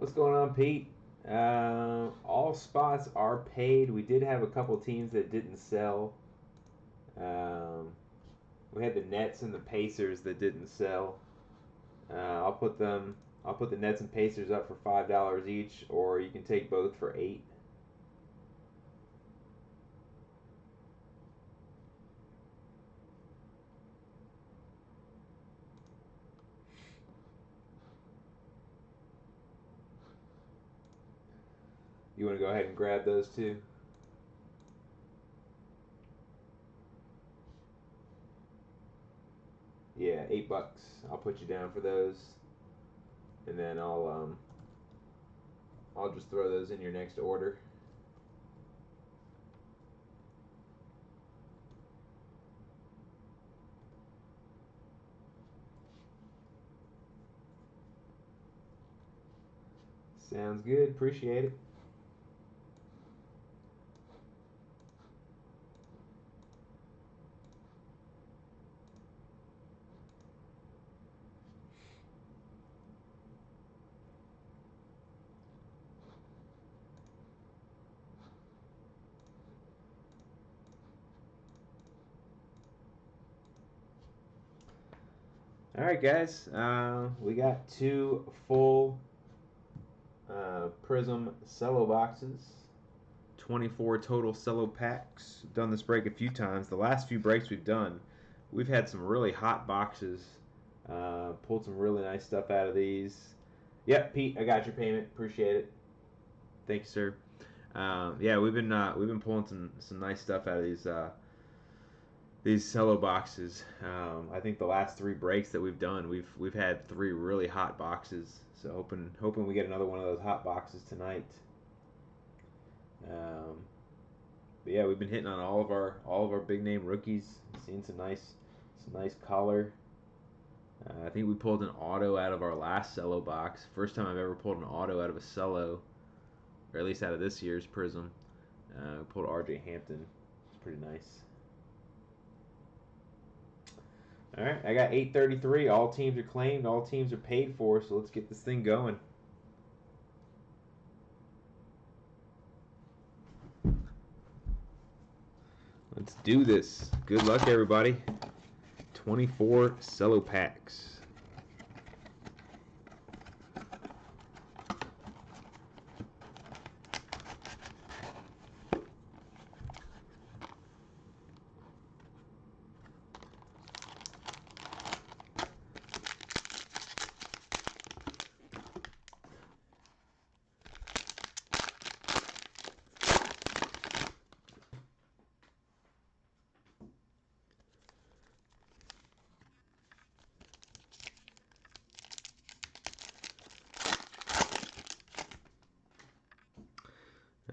What's going on, Pete? All spots are paid. We did have a couple teams that didn't sell. Um, we had the Nets and the Pacers that didn't sell. I'll put them. I'll put the Nets and Pacers up for $5 each, or you can take both for 8. You want to go ahead and grab those two? Yeah, $8. I'll put you down for those, and then I'll just throw those in your next order. Sounds good. Appreciate it. All right, guys. We got 2 full Prizm Cello boxes. 24 total Cello packs. Done this break a few times. The last few breaks we've done, we've had some really hot boxes. Pulled some really nice stuff out of these. Yep, Pete, I got your payment. Appreciate it. Thank you, sir. Yeah, we've been pulling some nice stuff out of these cello boxes. I think the last 3 breaks that we've done, we've had 3 really hot boxes. So hoping we get another one of those hot boxes tonight. But yeah, we've been hitting on all of our big name rookies. Seeing some nice color. I think we pulled an auto out of our last cello box. First time I've ever pulled an auto out of a cello, or at least out of this year's Prizm. Pulled R.J. Hampton. It's pretty nice. All right, I got 833. All teams are claimed. All teams are paid for. So let's get this thing going. Let's do this. Good luck, everybody. 24 cello packs.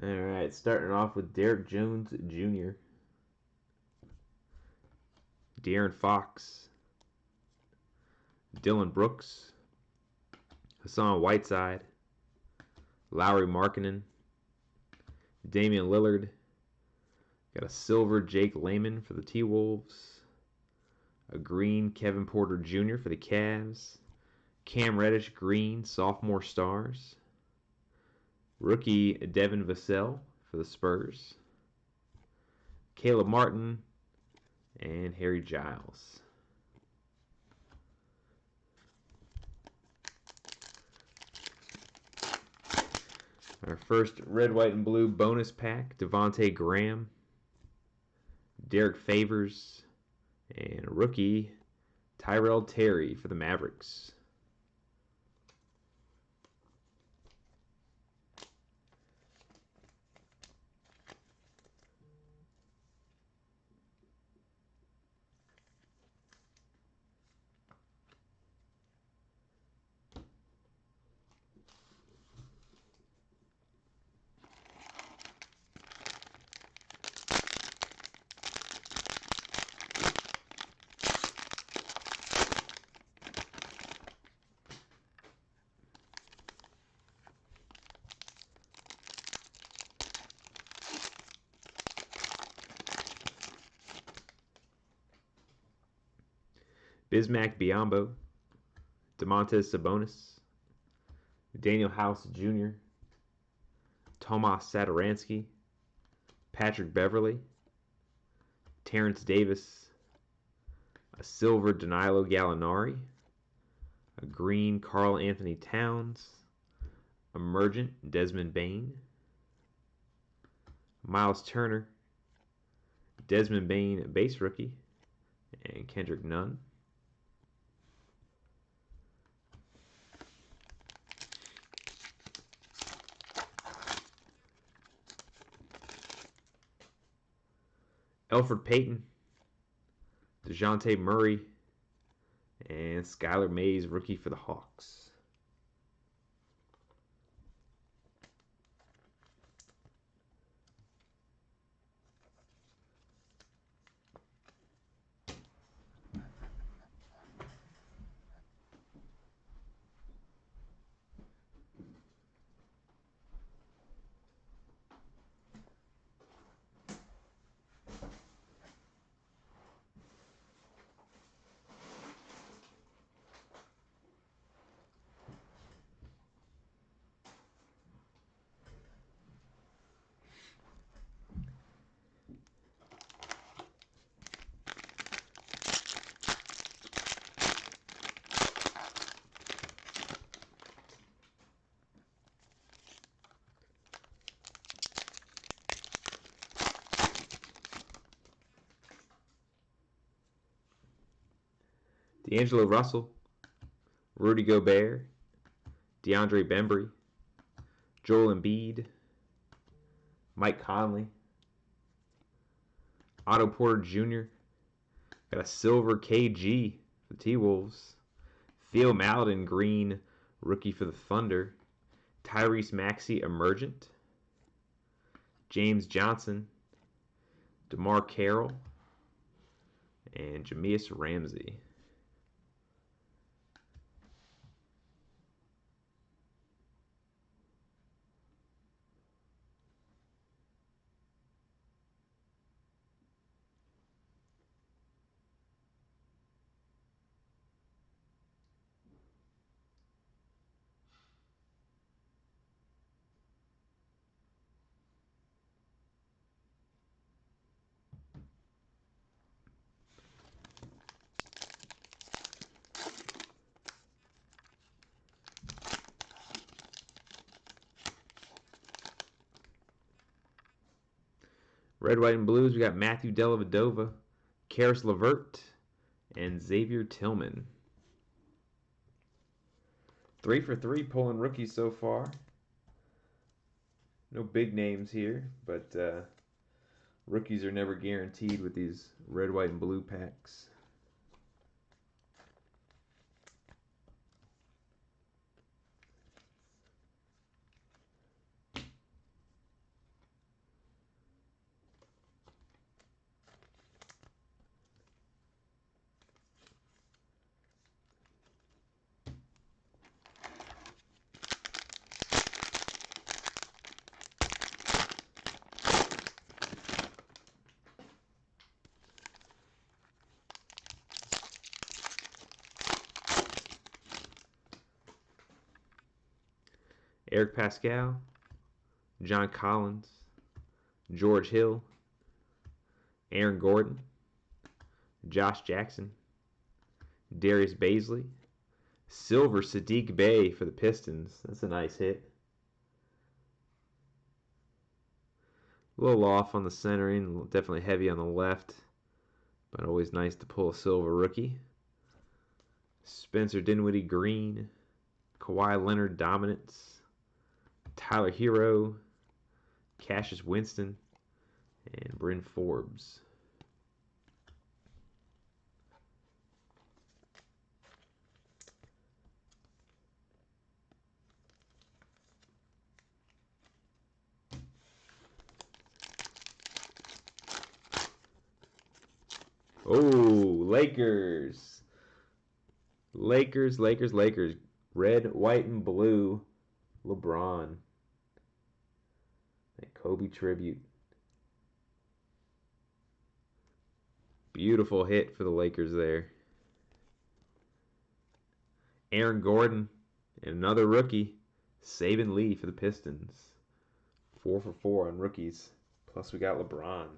All right, starting off with Derek Jones Jr., De'Aaron Fox, Dylan Brooks, Hassan Whiteside, Lowry Markkanen, Damian Lillard. Got a silver Jake Layman for the T-Wolves, a green Kevin Porter Jr. for the Cavs, Cam Reddish green sophomore stars, rookie Devin Vassell for the Spurs, Caleb Martin, and Harry Giles. Our first red, white, and blue bonus pack, Devontae Graham, Derek Favors, and rookie Tyrell Terry for the Mavericks. Bismack Biyombo, Domantas Sabonis, Daniel House Jr., Tomas Satoransky, Patrick Beverly, Terrence Davis, a silver Danilo Gallinari, a green Karl Anthony Towns, Emergent Desmond Bain, Miles Turner, Desmond Bain base rookie, and Kendrick Nunn. Elfrid Payton, DeJounte Murray, and Skylar Mays, rookie for the Hawks. D'Angelo Russell, Rudy Gobert, DeAndre Bembry, Joel Embiid, Mike Conley, Otto Porter Jr., got a silver KG for the T-Wolves, Theo Maledon green, rookie for the Thunder, Tyrese Maxey Emergent, James Johnson, DeMar Carroll, and Jameis Ramsey. Red, white, and blues, we got Matthew Dellavedova, Karis LeVert, and Xavier Tillman. 3 for 3 pulling rookies so far. No big names here, but rookies are never guaranteed with these red, white, and blue packs. Eric Pascal, John Collins, George Hill, Aaron Gordon, Josh Jackson, Darius Baisley, silver Sadiq Bey for the Pistons. That's a nice hit. A little off on the centering, definitely heavy on the left, but always nice to pull a silver rookie. Spencer Dinwiddie green, Kawhi Leonard dominance, Tyler Hero, Cassius Winston, and Bryn Forbes. Oh, Lakers. Lakers. Red, white, and blue. LeBron. A Kobe tribute. Beautiful hit for the Lakers there. Aaron Gordon, and another rookie, Saban Lee for the Pistons. 4 for 4 on rookies. Plus we got LeBron.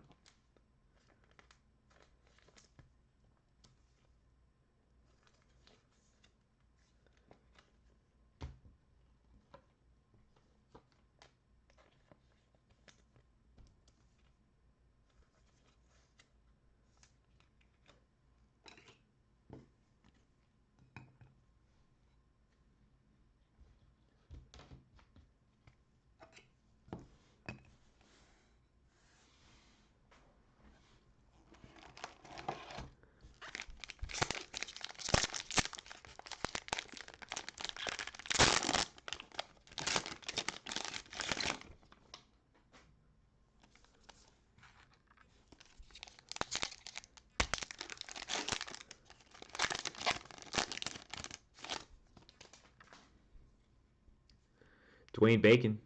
Dwayne Bacon,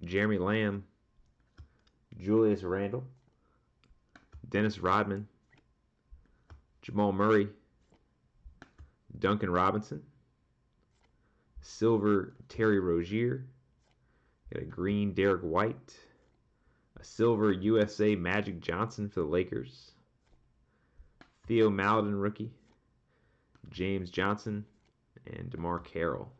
Jeremy Lamb, Julius Randle, Dennis Rodman, Jamal Murray, Duncan Robinson, silver Terry Rozier, got a green Derek White, a silver USA Magic Johnson for the Lakers, Theo Maledon rookie, James Johnson, and DeMar Carroll.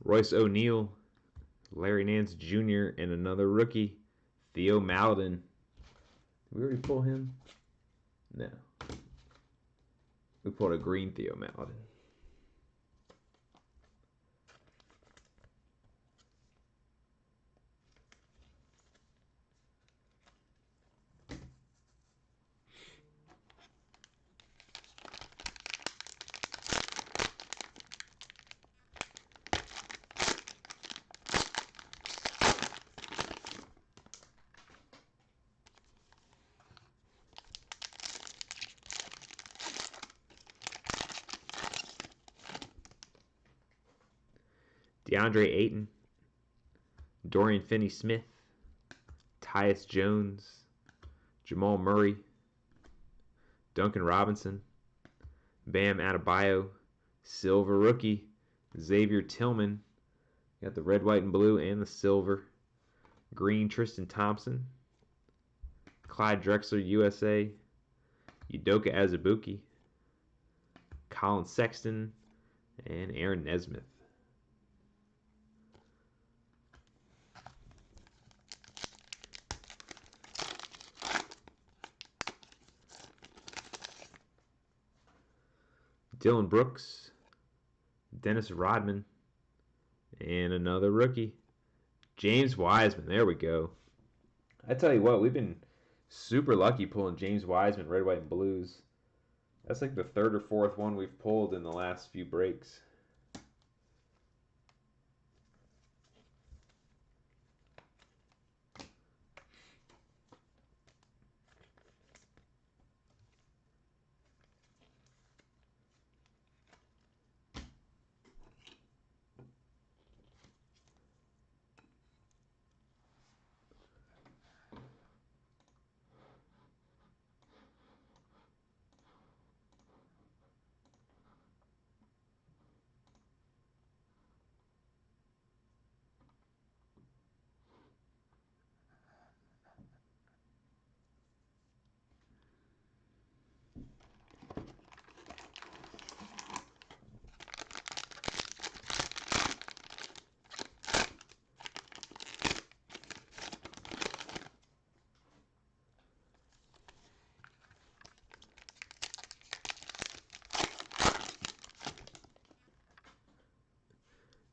Royce O'Neal, Larry Nance Jr., and another rookie, Theo Maledon. Did we already pull him? No. We pulled a green Theo Maledon. DeAndre Ayton, Dorian Finney-Smith, Tyus Jones, Jamal Murray, Duncan Robinson, Bam Adebayo, silver rookie, Xavier Tillman, got the red, white, and blue and the silver, green Tristan Thompson, Clyde Drexler USA, Udoka Azubuike, Colin Sexton, and Aaron Nesmith. Dylan Brooks, Dennis Rodman, and another rookie, James Wiseman. There we go. I tell you what, we've been super lucky pulling James Wiseman, red, white, and blues. That's like the third or fourth one we've pulled in the last few breaks.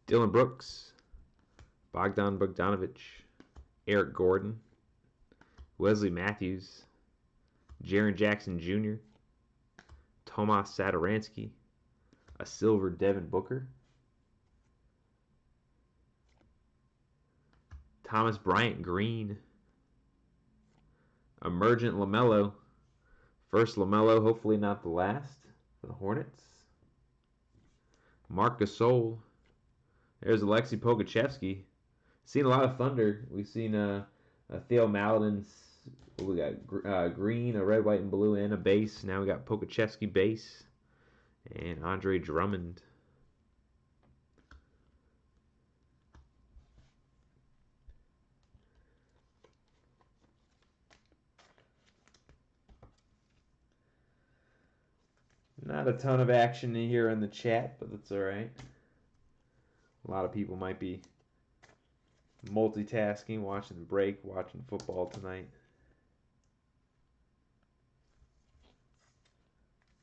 Dylan Brooks, Bogdan Bogdanovic, Eric Gordon, Wesley Matthews, Jaren Jackson Jr., Tomas Satoransky, a silver Devin Booker, Thomas Bryant Green, Emergent LaMelo, first LaMelo, hopefully not the last for the Hornets, Marc Gasol. There's Alexei Pokuševski. Seen a lot of Thunder. We've seen Theo Maledon's We got green, a red, white, and blue, and a base. Now we got Pokachevsky base and Andre Drummond. Not a ton of action in here in the chat, but that's all right. A lot of people might be multitasking, watching the break, watching football tonight.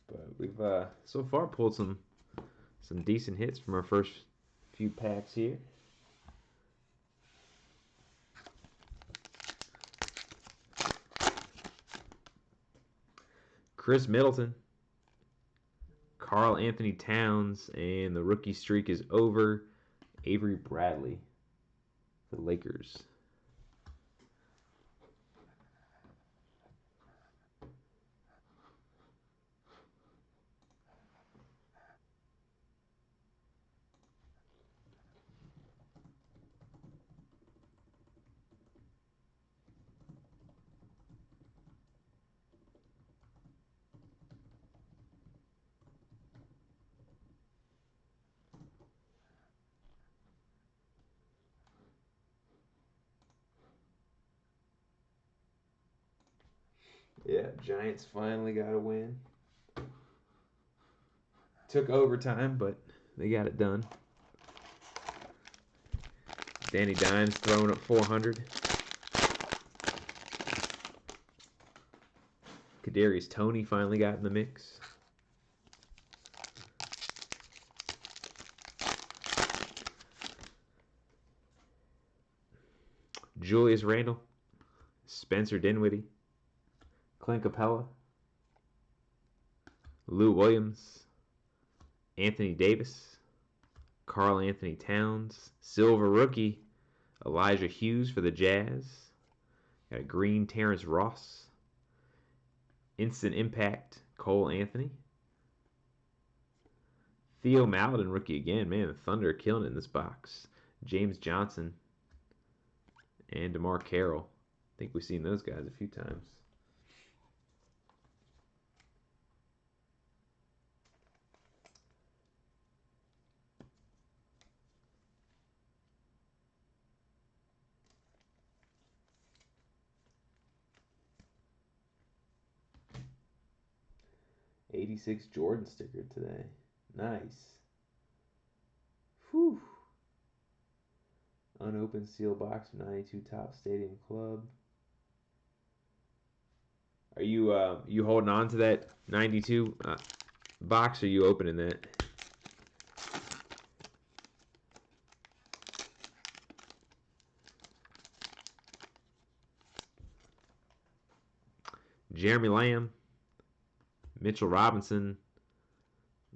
But we've so far pulled some decent hits from our first few packs here. Chris Middleton, Karl Anthony Towns, and the rookie streak is over. Avery Bradley for the Lakers. Yeah, Giants finally got a win. Took overtime, but they got it done. Danny Dimes throwing up 400. Kadarius Toney finally got in the mix. Julius Randle, Spencer Dinwiddie, Clint Capella, Lou Williams, Anthony Davis, Karl Anthony Towns, silver rookie, Elijah Hughes for the Jazz. Got a green Terrence Ross. Instant impact, Cole Anthony. Theo Maledon rookie again. Man, the Thunder are killing it in this box. James Johnson and DeMar Carroll. I think we've seen those guys a few times. '86 Jordan sticker today. Nice. Whew. Unopened seal box from 92 Top Stadium Club. Are you holding on to that 92 box, or are you opening that? Jeremy Lamb, Mitchell Robinson,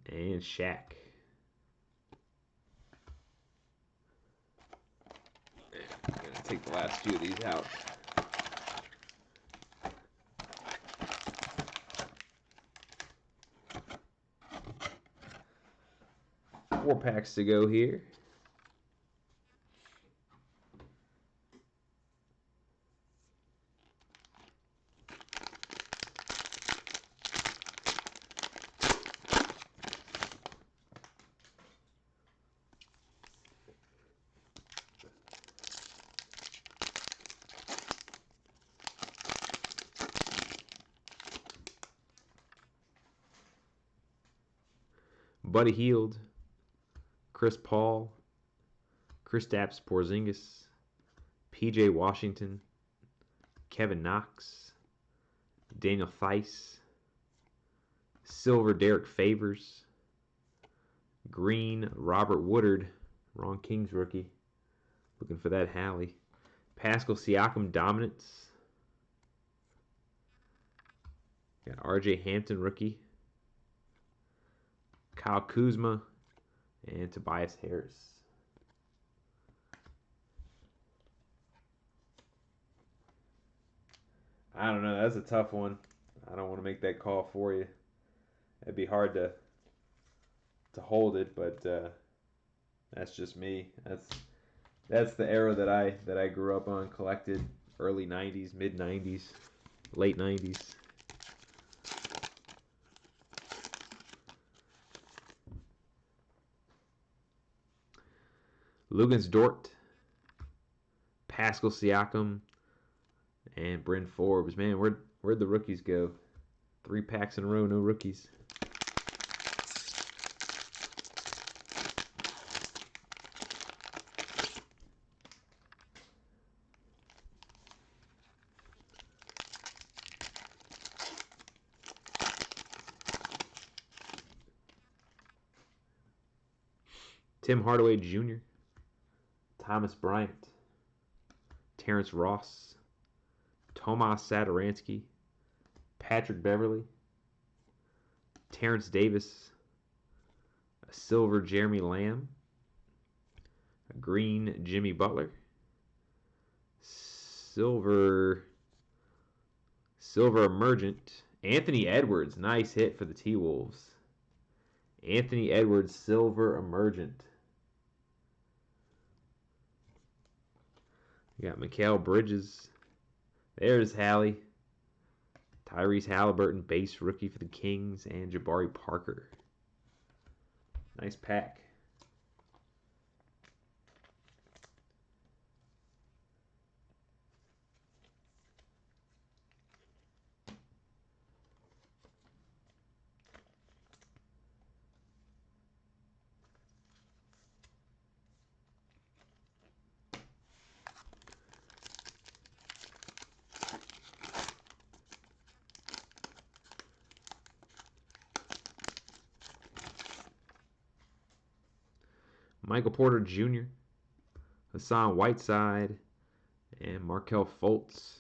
and Shaq. I'm going to take the last few of these out. Four packs to go here. Buddy Hield, Chris Paul, Kristaps Porzingis, P.J. Washington, Kevin Knox, Daniel Theis, silver Derek Favors, green Robert Woodard, wrong Kings rookie, looking for that Hallie, Pascal Siakam dominance, got R.J. Hampton rookie, Kyle Kuzma, and Tobias Harris. I don't know. That's a tough one. I don't want to make that call for you. It'd be hard to hold it, but that's just me. That's the era that I grew up on, collected early 90s, mid 90s, late 90s. Lugens Dort, Pascal Siakam, and Bryn Forbes. Man, where'd the rookies go? 3 packs in a row, no rookies. Tim Hardaway Jr., Thomas Bryant, Terrence Ross, Tomas Satoransky, Patrick Beverly, Terrence Davis, a silver Jeremy Lamb, a green Jimmy Butler, silver emergent Anthony Edwards. Nice hit for the T-Wolves. Anthony Edwards, silver emergent. You got Mikal Bridges. There's Hallie. Tyrese Halliburton, base rookie for the Kings, and Jabari Parker. Nice pack. Michael Porter Jr., Hassan Whiteside, and Markelle Fultz.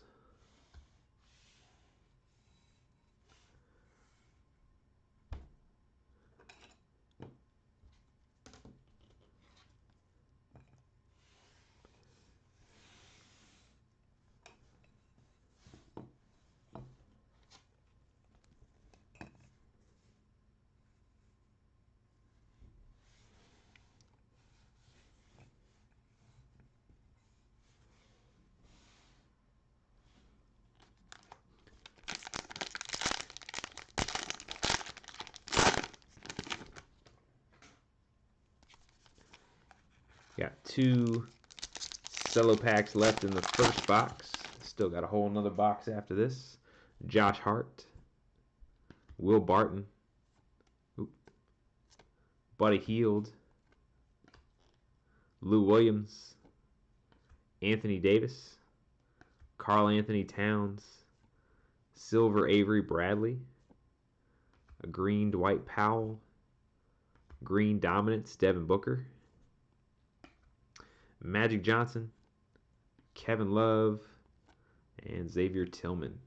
Got 2 Cello packs left in the first box. Still got a whole nother box after this. Josh Hart, Will Barton, Buddy Hield, Lou Williams, Anthony Davis, Karl Anthony Towns, silver Avery Bradley, a green Dwight Powell, green Dominance Devin Booker, Magic Johnson, Kevin Love, and Xavier Tillman.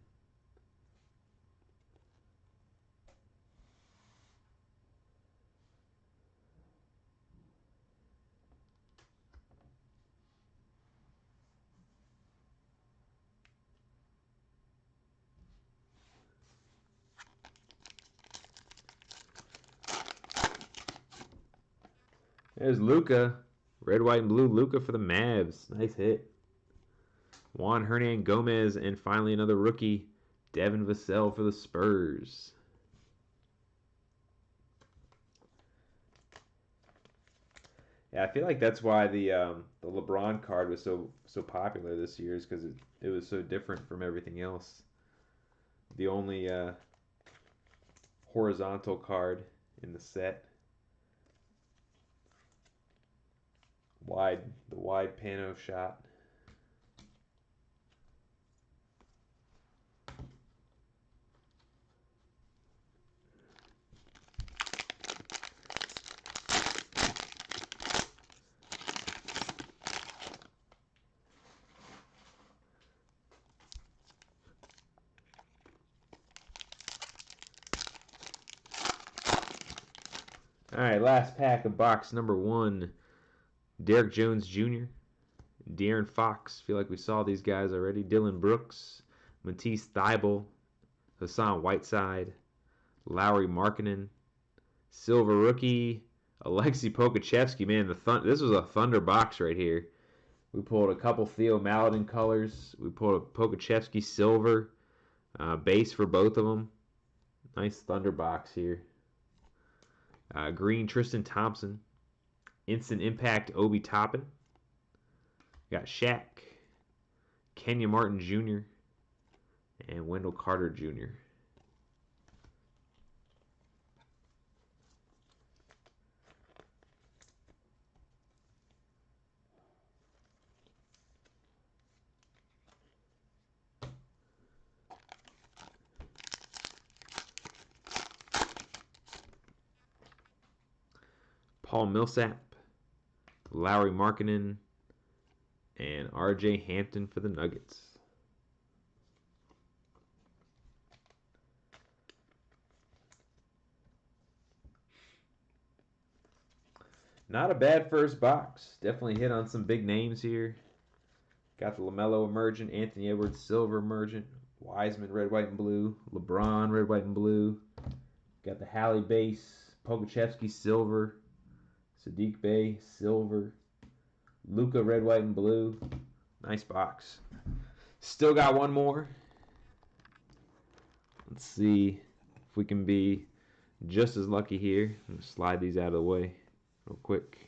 There's Luka. Red, white, and blue Luka for the Mavs. Nice hit. Juan Hernan Gomez, and finally another rookie, Devin Vassell for the Spurs. Yeah, I feel like that's why the LeBron card was so popular this year, is because it was so different from everything else. The only horizontal card in the set. The wide pano shot. All right, last pack of box number 1. Derrick Jones Jr., De'Aaron Fox. Feel like we saw these guys already. Dylan Brooks, Matisse Thybulle, Hassan Whiteside, Lauri Markkanen, silver rookie, Alexei Pokachevsky. Man, this was a thunder box right here. We pulled a couple Theo Maladin colors. We pulled a Pokachevsky silver base for both of them. Nice Thunder box here. Green Tristan Thompson. Instant Impact Obi Toppin. Got Shaq. Kenya Martin Jr. and Wendell Carter Jr. Paul Millsap, Lauri Markkanen, and R.J. Hampton for the Nuggets. Not a bad first box. Definitely hit on some big names here. Got the LaMelo Emergent, Anthony Edwards Silver Emergent, Wiseman Red, White, and Blue, LeBron Red, White, and Blue. Got the Hallie Base, Pokachevsky Silver, Sadiq Bey Silver, Luka Red, White, and Blue. Nice box. Still got one more. Let's see if we can be just as lucky here. I'm going to slide these out of the way real quick.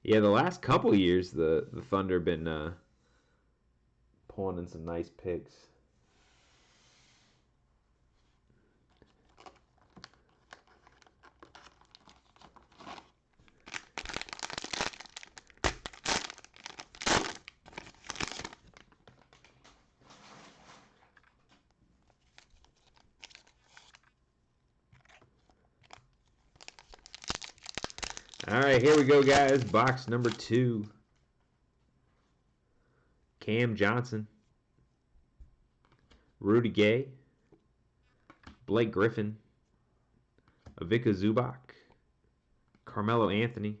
Yeah, the last couple years, the Thunder have been pulling in some nice picks. All right, here we go, guys. Box number 2. Cam Johnson, Rudy Gay, Blake Griffin, Ivica Zubac, Carmelo Anthony,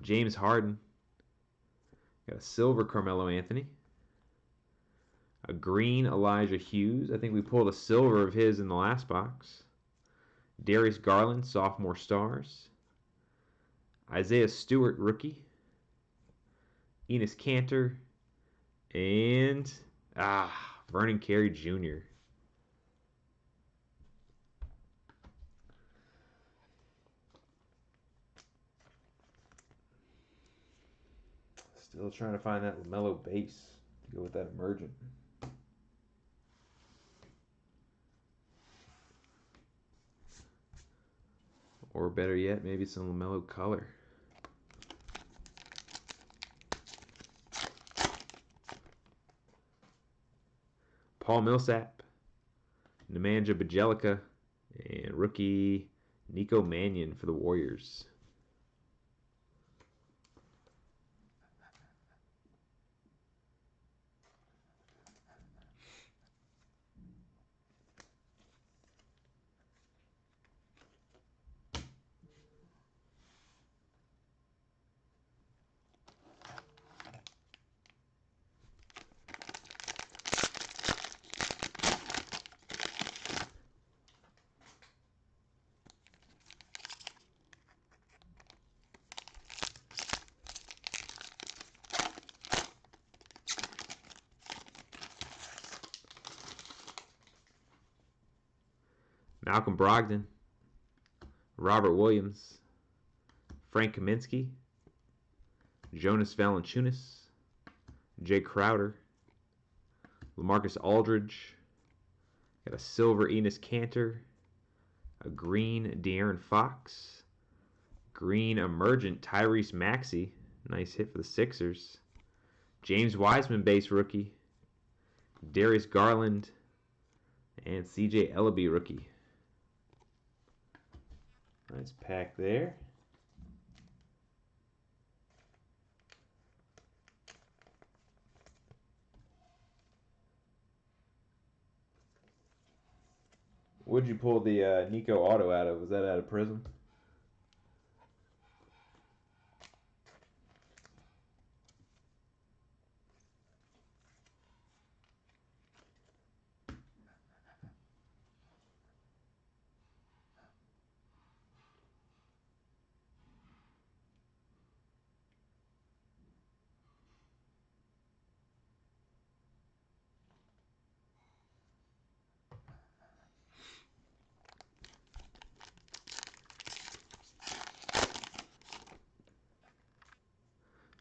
James Harden. Got a silver Carmelo Anthony. A green Elijah Hughes. I think we pulled a silver of his in the last box. Darius Garland, sophomore stars. Isaiah Stewart, rookie. Enes Kanter. And Vernon Carey Jr. Still trying to find that LaMelo base to go with that Emergent. Or better yet, maybe some LaMelo color. Paul Millsap, Nemanja Bjelica, and rookie Nico Mannion for the Warriors. Malcolm Brogdon, Robert Williams, Frank Kaminsky, Jonas Valanciunas, Jay Crowder, LaMarcus Aldridge. Got a silver Enes Kanter, a green De'Aaron Fox, green Emergent Tyrese Maxey. Nice hit for the Sixers. James Wiseman base rookie, Darius Garland, and CJ Ellaby rookie. Nice pack there. What'd you pull the Nico Auto out of? Was that out of Prizm?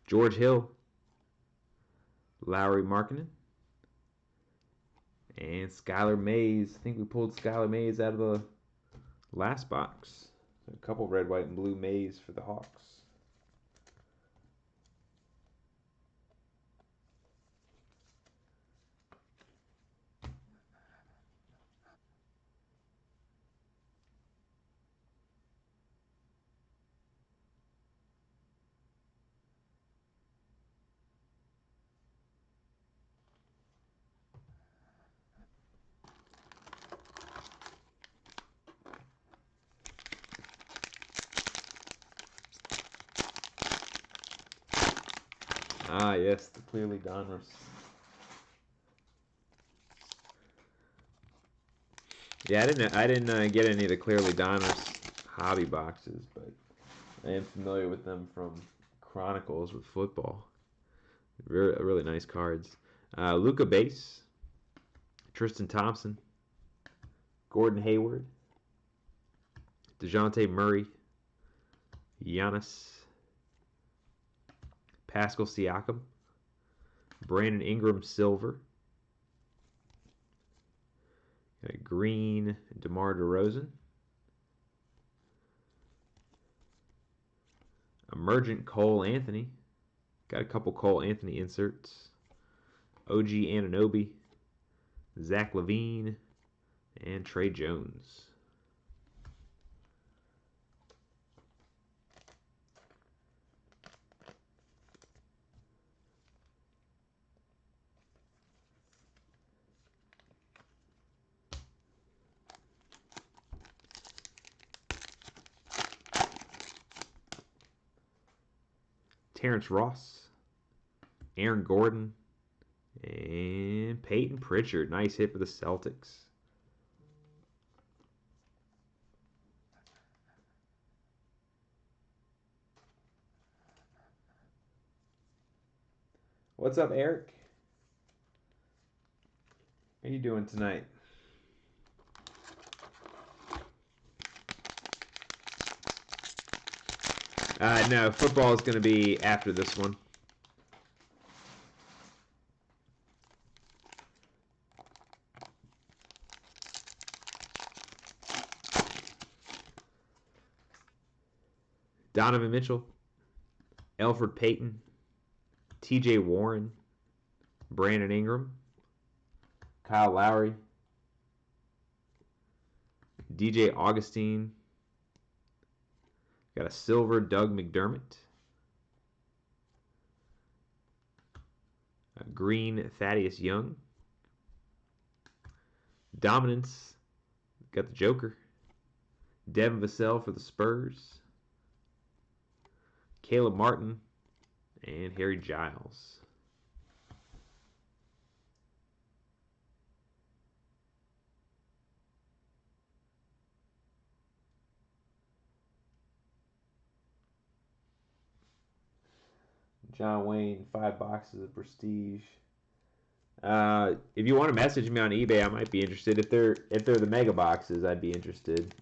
George Hill, Lowry Markkinen, and Skylar Mays. I think we pulled Skylar Mays out of the last box. A couple red, white, and blue Mays for the Hawks. Ah, yes, the clearly Donruss. Yeah, I didn't get any of the clearly Donruss hobby boxes, but I am familiar with them from Chronicles with football. Really nice cards. Luka Base, Tristan Thompson, Gordon Hayward, DeJounte Murray, Giannis, Pascal Siakam, Brandon Ingram Silver, green DeMar DeRozan, Emergent Cole Anthony, got a couple Cole Anthony inserts, OG Anunoby, Zach LaVine, and Trey Jones. Terrence Ross, Aaron Gordon, and Peyton Pritchard. Nice hit for the Celtics. What's up, Eric? How you doing tonight? No, football is going to be after this one. Donovan Mitchell, Elfrid Payton, T.J. Warren, Brandon Ingram, Kyle Lowry, DJ Augustine, got a silver Doug McDermott, a green Thaddeus Young, Dominance, got the Joker, Devin Vassell for the Spurs, Caleb Martin, and Harry Giles. John Wayne, 5 boxes of Prestige. If you want to message me on eBay, I might be interested. If they're the mega boxes, I'd be interested.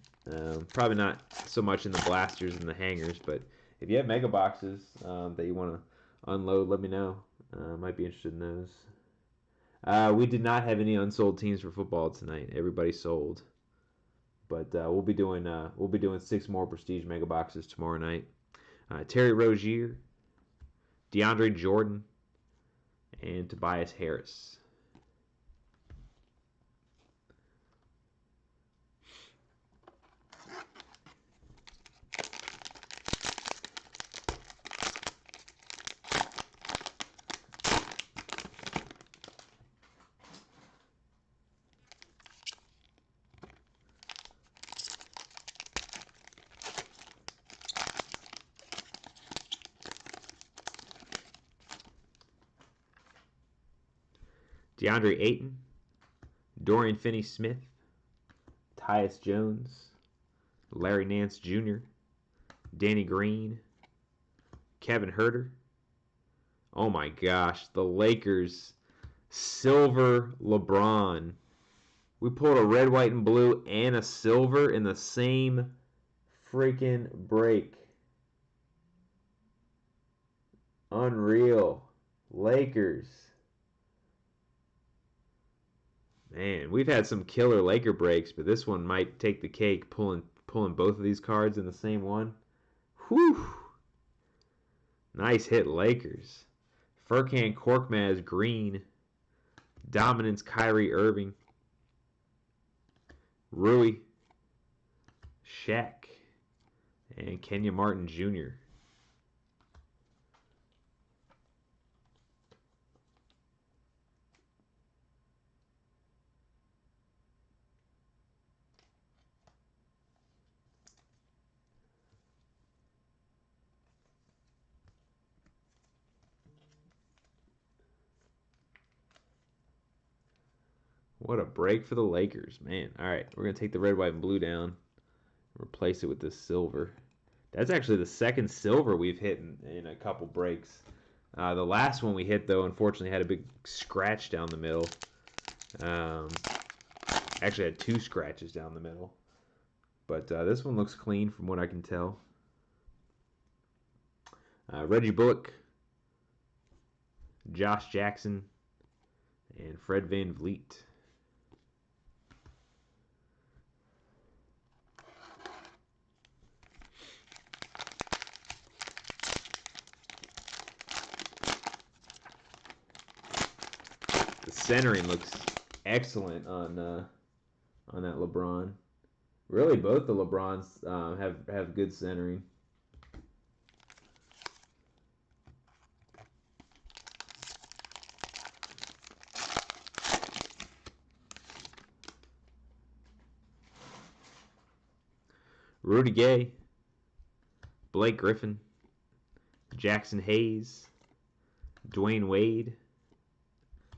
Probably not so much in the blasters and the hangers, but if you have mega boxes that you want to unload, let me know. Might be interested in those. We did not have any unsold teams for football tonight. Everybody sold, but we'll be doing 6 more Prestige mega boxes tomorrow night. Terry Rozier, DeAndre Jordan, and Tobias Harris. DeAndre Ayton, Dorian Finney-Smith, Tyus Jones, Larry Nance Jr., Danny Green, Kevin Huerter. Oh my gosh, the Lakers silver LeBron. We pulled a red, white, and blue and a silver in the same freaking break. Unreal. Lakers. Man, we've had some killer Laker breaks, but this one might take the cake, pulling both of these cards in the same one. Whew. Nice hit, Lakers. Furkan Korkmaz Green. Dominance Kyrie Irving. Rui. Shaq. And Kenya Martin Jr. What a break for the Lakers, man. All right, we're going to take the red, white, and blue down. Replace it with this silver. That's actually the second silver we've hit in a couple breaks. The last one we hit, though, unfortunately had a big scratch down the middle. Actually had two scratches down the middle. But this one looks clean from what I can tell. Reggie Bullock, Josh Jackson, and Fred VanVleet. The centering looks excellent on that LeBron. Really, both the LeBrons have good centering. Rudy Gay, Blake Griffin, Jackson Hayes, Dwayne Wade,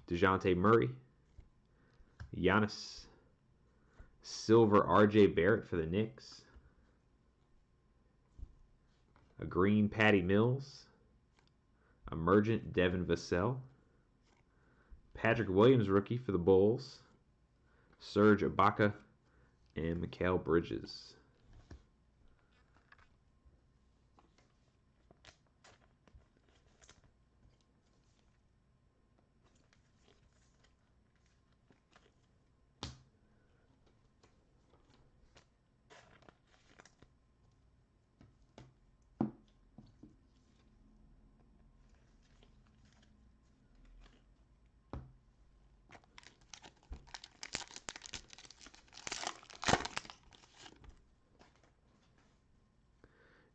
DeJounte Murray, Giannis, silver R.J. Barrett for the Knicks, a green Patty Mills, emergent Devin Vassell, Patrick Williams rookie for the Bulls, Serge Ibaka, and Mikal Bridges.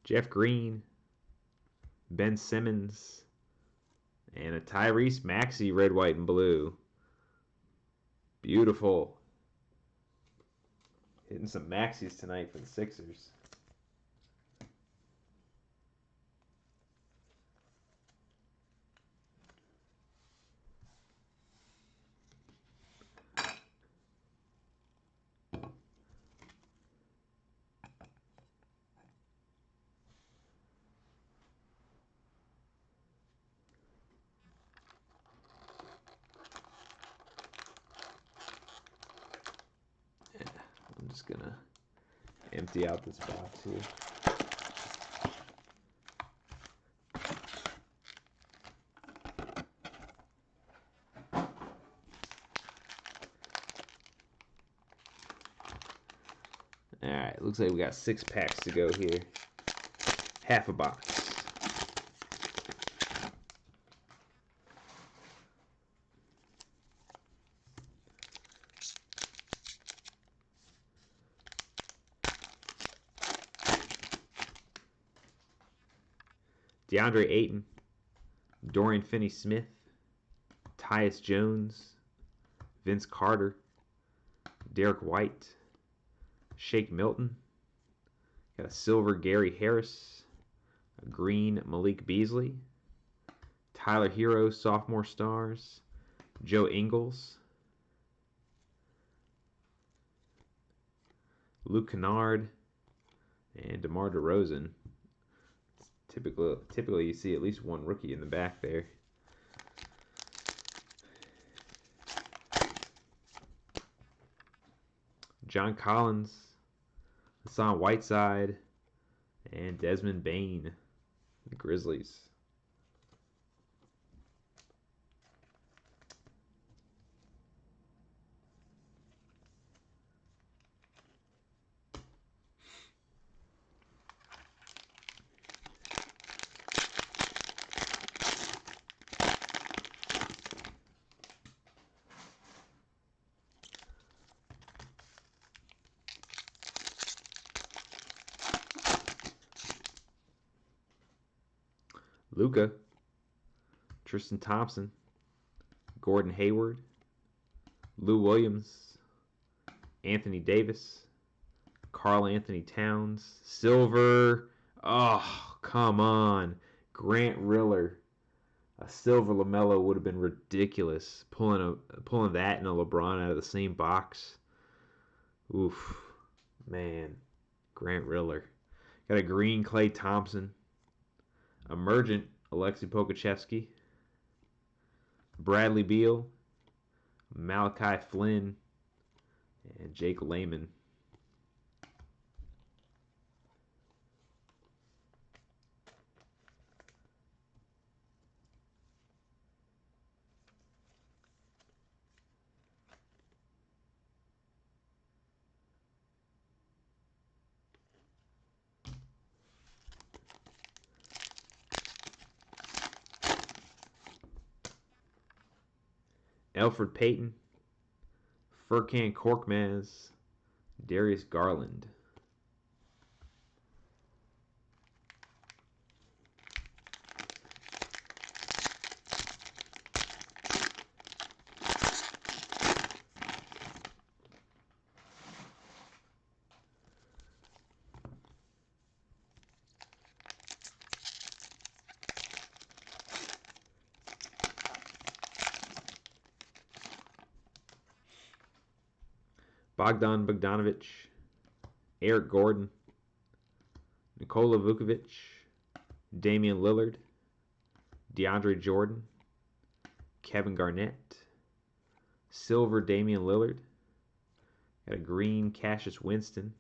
Jeff Green, Ben Simmons, and a Tyrese Maxey red, white, and blue. Beautiful. Hitting some Maxies tonight for the Sixers. I'm just going to empty out this box here. Alright, looks like we got 6 packs to go here. Half a box. DeAndre Ayton, Dorian Finney-Smith, Tyus Jones, Vince Carter, Derek White, Shake Milton, got a silver Gary Harris, a green Malik Beasley, Tyler Hero sophomore stars, Joe Ingles, Luke Kennard, and DeMar DeRozan. Typically you see at least one rookie in the back there. John Collins, Hassan Whiteside, and Desmond Bane, the Grizzlies. Luka, Tristan Thompson, Gordon Hayward, Lou Williams, Anthony Davis, Karl Anthony Towns, silver. Oh, come on. Grant Riller. A silver LaMelo would have been ridiculous. Pulling that and a LeBron out of the same box. Oof. Man. Grant Riller. Got a green Klay Thompson. Emergent Alexei Pokachevsky. Bradley Beal. Malachi Flynn. And Jake Layman. Elfrid Payton, Furkan Korkmaz, Darius Garland. Bogdan Bogdanovic, Eric Gordon, Nikola Vukovic, Damian Lillard, DeAndre Jordan, Kevin Garnett, silver Damian Lillard, got a green Cassius Winston,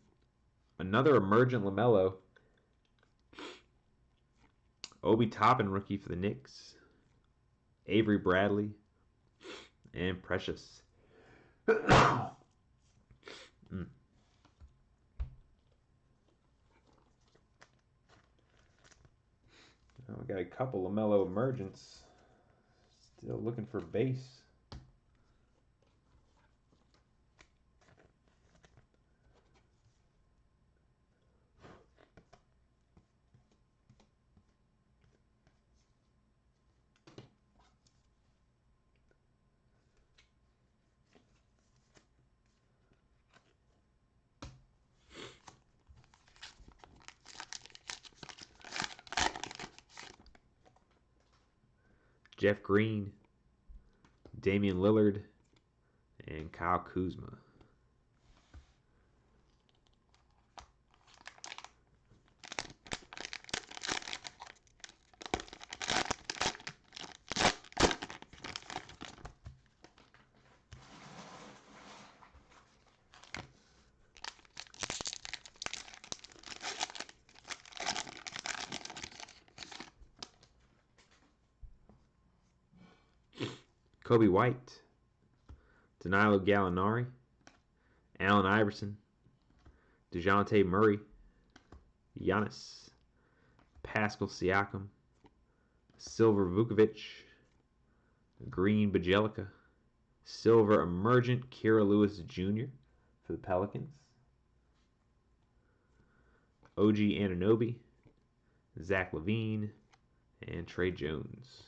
another emergent LaMelo, Obi Toppin rookie for the Knicks, Avery Bradley, and Precious. We got a couple LaMelo emergents. Still looking for base. Jeff Green, Damian Lillard, and Kyle Kuzma. Kobe White, Danilo Gallinari, Allen Iverson, DeJounte Murray, Giannis, Pascal Siakam, silver Vukovic, green Bjelica, silver emergent Kira Lewis Jr. for the Pelicans, OG Anunoby, Zach LaVine, and Trey Jones.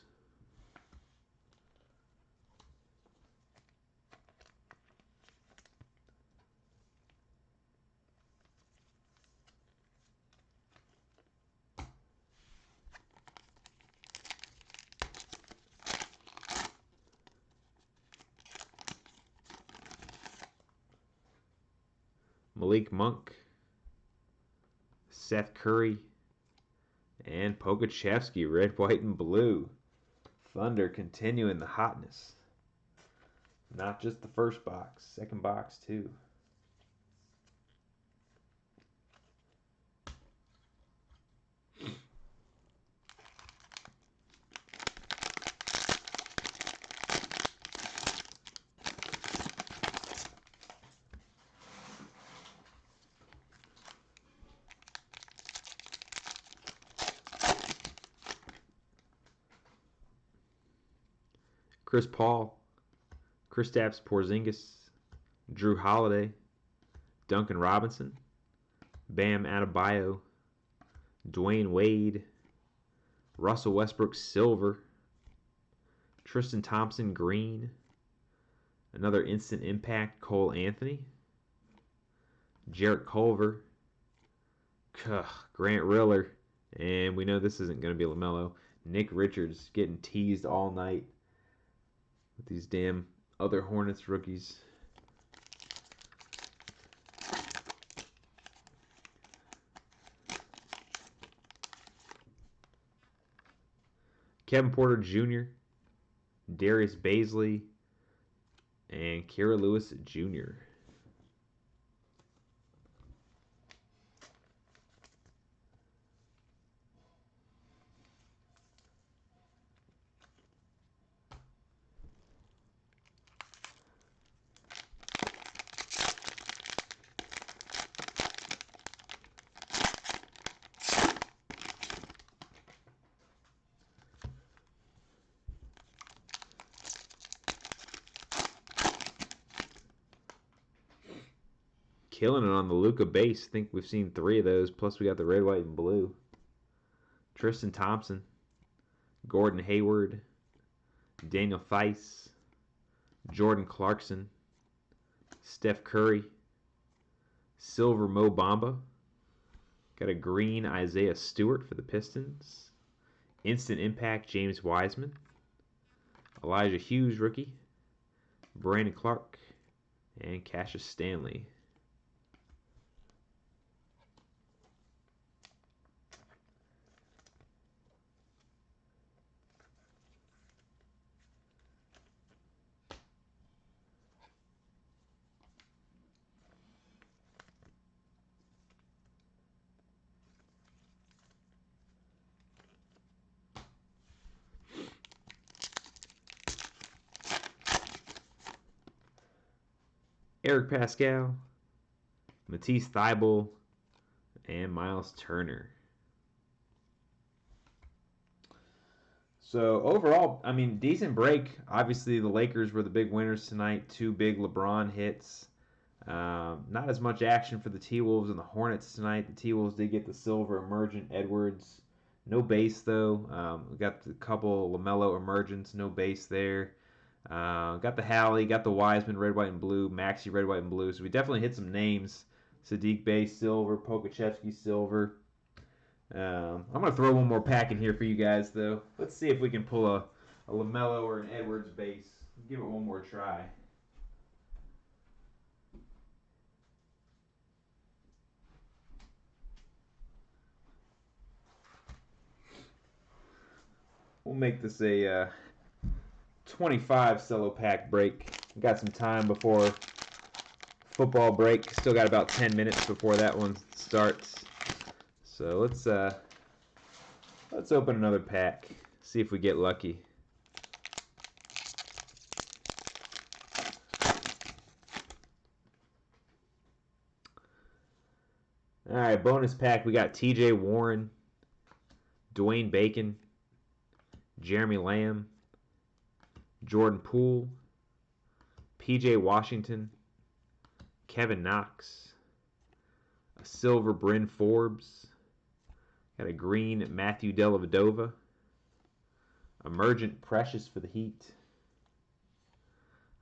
Malik Monk, Seth Curry, and Pokachevsky, red, white, and blue. Thunder continuing the hotness. Not just the first box, second box too. Chris Paul, Kristaps Porzingis, Drew Holiday, Duncan Robinson, Bam Adebayo, Dwayne Wade, Russell Westbrook silver, Tristan Thompson green, another instant impact Cole Anthony, Jarrett Culver, Grant Riller, and we know this isn't going to be LaMelo. Nick Richards getting teased all night with these damn other Hornets rookies. Kevin Porter Jr., Darius Baisley, and Kira Lewis Jr. Killing it on the Luka base. I think we've seen 3 of those. Plus we got the red, white, and blue. Tristan Thompson, Gordon Hayward, Daniel Theis, Jordan Clarkson, Steph Curry, silver Mo Bamba. Got a green Isaiah Stewart for the Pistons. Instant impact James Wiseman. Elijah Hughes rookie. Brandon Clark. And Cassius Stanley. Eric Pascal, Matisse Thybulle, and Miles Turner. So overall, I mean, decent break. Obviously, the Lakers were the big winners tonight. 2 big LeBron hits. Not as much action for the T-Wolves and the Hornets tonight. The T-Wolves did get the silver Emergent Edwards. No base, though. We got a couple LaMelo Emergents. No base there. Got the Halley, got the Wiseman, red, white, and blue. Maxey, red, white, and blue. So we definitely hit some names. Sadiq Bey, silver. Pokachevsky, silver. I'm going to throw one more pack in here for you guys, though. Let's see if we can pull a LaMelo or an Edwards base. Give it one more try. We'll make this a 25 cello pack break. We got some time before football break. Still got about 10 minutes before that one starts. So let's open another pack. See if we get lucky. All right, bonus pack. We got T.J. Warren, Dwayne Bacon, Jeremy Lamb, Jordan Poole, P.J. Washington, Kevin Knox, a silver Bryn Forbes, got a green Matthew Dellavedova, Emergent Precious for the Heat,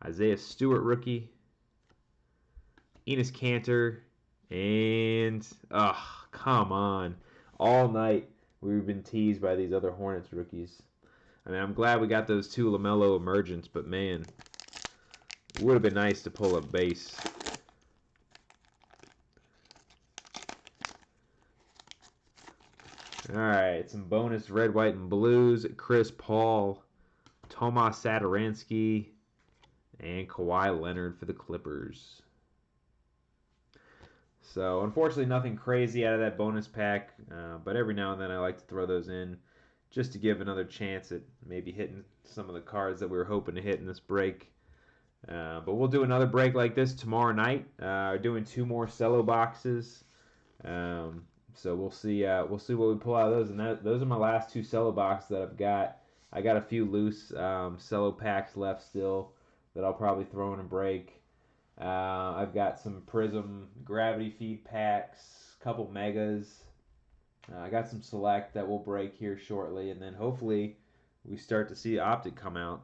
Isaiah Stewart rookie, Enes Kanter, and come on, all night we've been teased by these other Hornets rookies. I mean, I'm glad we got those 2 LaMelo Emergents, but man, it would have been nice to pull a base. All right, some bonus red, white, and blues. Chris Paul, Tomas Satoransky, and Kawhi Leonard for the Clippers. So, unfortunately, nothing crazy out of that bonus pack, but every now and then I like to throw those in just to give another chance at maybe hitting some of the cards that we were hoping to hit in this break. But we'll do another break like this tomorrow night. We're doing 2 more Cello boxes. So we'll see what we pull out of those. And those are my last 2 Cello boxes that I've got. I got a few loose Cello packs left still that I'll probably throw in a break. I've got some Prizm gravity feed packs, couple megas. I got some select that will break here shortly, and then hopefully we start to see Optic come out.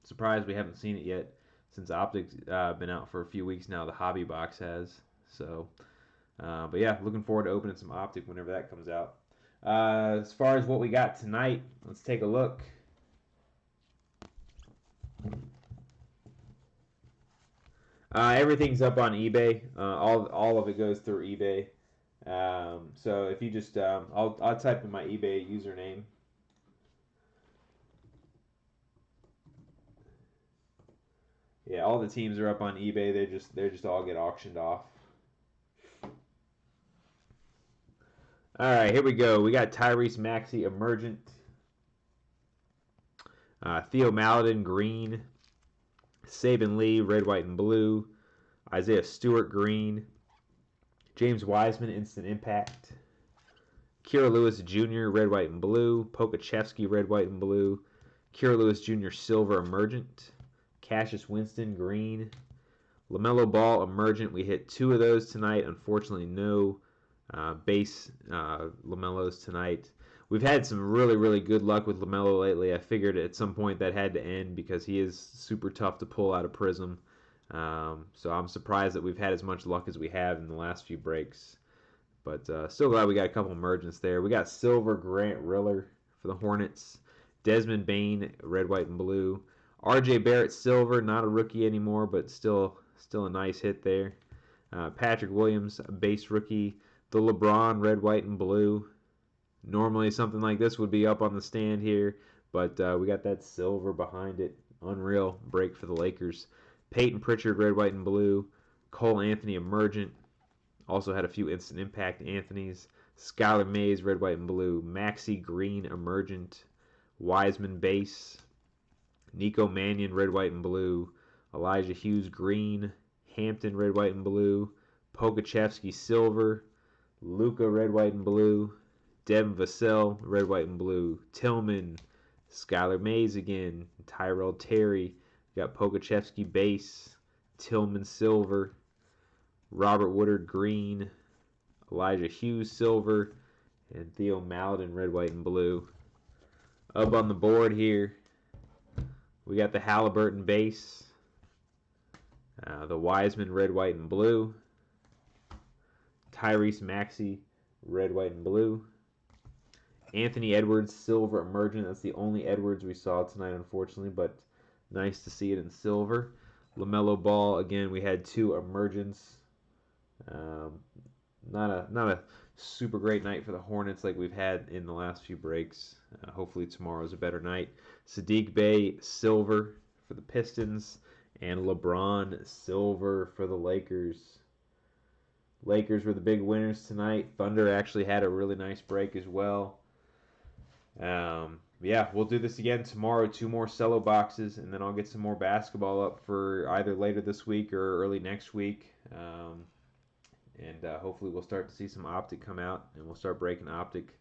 Surprised we haven't seen it yet since Optic's been out for a few weeks now. The hobby box has. So, but yeah, looking forward to opening some Optic whenever that comes out. As far as what we got tonight, let's take a look. Everything's up on eBay. All of it goes through eBay. So if you just, I'll type in my eBay username. Yeah, all the teams are up on eBay. They just all get auctioned off. All right, here we go. We got Tyrese Maxey Emergent, Theo Maledon Green, Saban Lee Red, White, and Blue, Isaiah Stewart Green, James Wiseman Instant Impact, Kira Lewis Jr. Red, White, and Blue, Pokachevsky Red, White, and Blue, Kira Lewis Jr. Silver Emergent, Cassius Winston Green, LaMelo Ball Emergent. We hit 2 of those tonight. Unfortunately, no base LaMelos tonight. We've had some really, really good luck with LaMelo lately. I figured at some point that had to end because he is super tough to pull out of Prizm. So I'm surprised that we've had as much luck as we have in the last few breaks. But still glad we got a couple emergents there. We got Silver Grant Riller for the Hornets. Desmond Bane, Red, White, and Blue. RJ Barrett Silver, not a rookie anymore, but still a nice hit there. Patrick Williams, base rookie. The LeBron, Red, White, and Blue. Normally something like this would be up on the stand here, but we got that silver behind it. Unreal break for the Lakers. Peyton Pritchard, Red, White, and Blue. Cole Anthony Emergent. Also had a few instant impact Anthonys. Skylar Mays, Red, White, and Blue. Maxey Green Emergent. Wiseman base. Nico Mannion, Red, White, and Blue. Elijah Hughes Green. Hampton, Red, White, and Blue. Pokachevsky Silver. Luka, Red, White, and Blue. Devin Vassell, Red, White, and Blue. Tillman. Skylar Mays again. Tyrell Terry. We got Pokachevsky base. Tillman Silver. Robert Woodard Green. Elijah Hughes Silver. And Theo Maledon, Red, White, and Blue. Up on the board here, we got the Halliburton base. The Wiseman, Red, White, and Blue. Tyrese Maxey, Red, White, and Blue. Anthony Edwards, Silver Emergent. That's the only Edwards we saw tonight, unfortunately, but nice to see it in silver. LaMelo Ball, again, we had 2 emergents. Not a super great night for the Hornets like we've had in the last few breaks. Hopefully tomorrow's a better night. Sadiq Bey, silver for the Pistons. And LeBron, silver for the Lakers. Lakers were the big winners tonight. Thunder actually had a really nice break as well. Yeah, we'll do this again tomorrow. 2 more Cello boxes, and then I'll get some more basketball up for either later this week or early next week. And hopefully we'll start to see some Optic come out, and we'll start breaking Optic.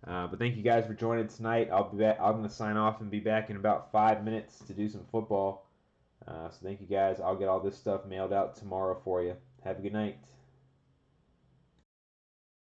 But thank you guys for joining tonight. I'll be back. I'm going to sign off and be back in about 5 minutes to do some football. So thank you guys. I'll get all this stuff mailed out tomorrow for you. Have a good night.